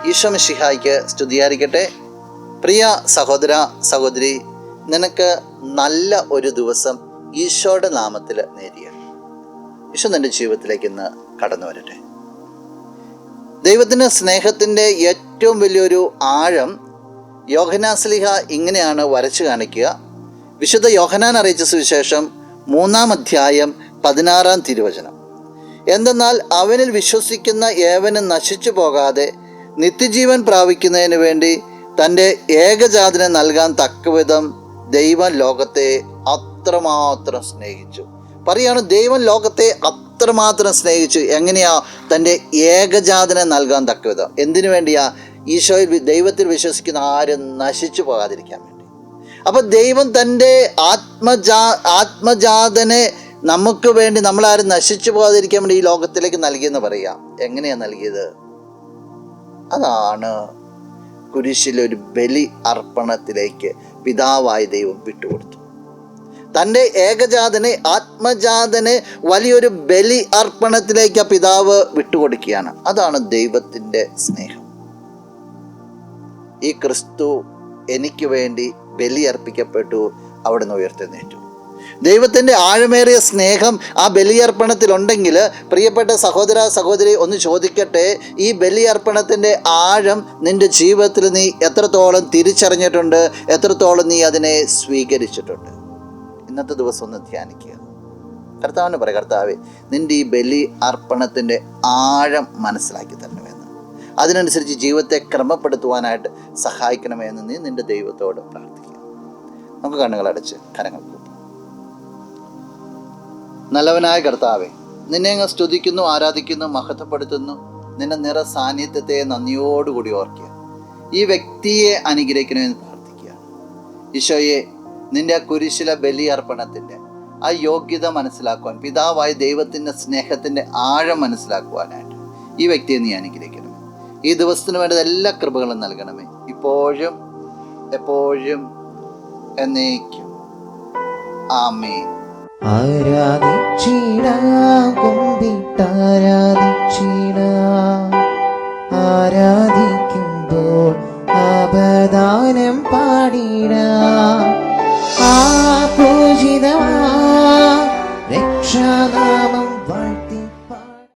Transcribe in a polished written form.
ഈശോ മിശിഹായ്ക്ക് സ്തുതിയായിരിക്കട്ടെ. പ്രിയ സഹോദര സഹോദരി, നിനക്ക് നല്ല ഒരു ദിവസം ഈശോയുടെ നാമത്തിൽ നേരിയ. ഈശോ നിൻ്റെ ജീവിതത്തിലേക്ക് ഇന്ന് കടന്നു വരട്ടെ. ദൈവത്തിൻ്റെ സ്നേഹത്തിൻ്റെ ഏറ്റവും വലിയൊരു ആഴം യോഹന്നാൻ ശ്ലീഹ ഇങ്ങനെയാണ് വരച്ചു കാണിക്കുക. വിശുദ്ധ യോഹന്നാൻ അറിയിച്ച സുവിശേഷം 3-ാം അധ്യായം 16-ാം തിരുവചനം. എന്തെന്നാൽ അവനിൽ വിശ്വസിക്കുന്ന ഏവനും നശിച്ചു പോകാതെ നിത്യജീവൻ പ്രാപിക്കുന്നതിന് വേണ്ടി തൻ്റെ ഏകജാതനെ നൽകാൻ തക്കവിധം ദൈവം ലോകത്തെ അത്രമാത്രം സ്നേഹിച്ചു. പറയാണ്, ദൈവം ലോകത്തെ അത്രമാത്രം സ്നേഹിച്ചു. എങ്ങനെയാ? തൻ്റെ ഏകജാതനെ നൽകാൻ തക്കവിധം. എന്തിനു വേണ്ടിയാ? ഈശോയിൽ ദൈവത്തിൽ വിശ്വസിക്കുന്ന ആരും നശിച്ചു പോകാതിരിക്കാൻ വേണ്ടി. അപ്പം ദൈവം തൻ്റെ ആത്മജാതനെ നമുക്ക് വേണ്ടി, നമ്മളാരും നശിച്ചു പോകാതിരിക്കാൻ വേണ്ടി ഈ ലോകത്തിലേക്ക് നൽകിയെന്ന് പറയാം. എങ്ങനെയാണ് നൽകിയത്? അതാണ് കുരിശിലൊരു ബലി അർപ്പണത്തിലേക്ക് പിതാവായ ദൈവം വിട്ടുകൊടുത്തു. തൻ്റെ ഏകജാതനെ, ആത്മജാതനെ വലിയൊരു ബലി അർപ്പണത്തിലേക്ക് ആ പിതാവ് വിട്ടുകൊടുക്കുകയാണ്. അതാണ് ദൈവത്തിൻ്റെ സ്നേഹം. ഈ ക്രിസ്തു എനിക്ക് വേണ്ടി ബലിയർപ്പിക്കപ്പെട്ടു, അവിടുന്ന് ഉയർത്തെഴുന്നേറ്റു. ദൈവത്തിൻ്റെ ആഴമേറിയ സ്നേഹം ആ ബലിയർപ്പണത്തിലുണ്ടെങ്കിൽ, പ്രിയപ്പെട്ട സഹോദര സഹോദരി, ഒന്ന് ചോദിക്കട്ടെ, ഈ ബലിയർപ്പണത്തിൻ്റെ ആഴം നിൻ്റെ ജീവിതത്തിൽ നീ എത്രത്തോളം തിരിച്ചറിഞ്ഞിട്ടുണ്ട്? എത്രത്തോളം നീ അതിനെ സ്വീകരിച്ചിട്ടുണ്ട്? ഇന്നത്തെ ദിവസം ഒന്ന് ധ്യാനിക്കുക. കർത്താവിന് പറയാം, കർത്താവേ, നിൻ്റെ ഈ ബലി അർപ്പണത്തിൻ്റെ ആഴം മനസ്സിലാക്കി തരണമെന്ന്, അതിനനുസരിച്ച് ജീവിതത്തെ ക്രമപ്പെടുത്തുവാനായിട്ട് സഹായിക്കണമെന്ന് നീ നിൻ്റെ ദൈവത്തോട് പ്രാർത്ഥിക്കുക. നമുക്ക് കണ്ണുകളടച്ച് കരങ്ങൾ കൂട്ടാം. നല്ലവനായ കർത്താവേ, നിന്നെ അങ്ങ് സ്തുതിക്കുന്നു, ആരാധിക്കുന്നു, മഹത്വപ്പെടുത്തുന്നു. നിന്റെ നിറ സാന്നിധ്യത്തെ നന്ദിയോടുകൂടി ഓർക്കുക. ഈ വ്യക്തിയെ അനുഗ്രഹിക്കണമെന്ന് പ്രാർത്ഥിക്കുകയാണ്. ഈശോയെ, നിന്റെ ആ കുരിശിലെ ബലിയർപ്പണത്തിൻ്റെ ആ യോഗ്യത മനസ്സിലാക്കുവാൻ, പിതാവായ ദൈവത്തിൻ്റെ സ്നേഹത്തിൻ്റെ ആഴം മനസ്സിലാക്കുവാനായിട്ട് ഈ വ്യക്തിയെ നീ അനുഗ്രഹിക്കണമേ. ഈ ദിവസത്തിന് വേണ്ട എല്ലാ കൃപകളും നൽകണമേ, ഇപ്പോഴും എപ്പോഴും എന്നേക്കും. ആമേൻ. ആരാധിക്കുമ്പോൾ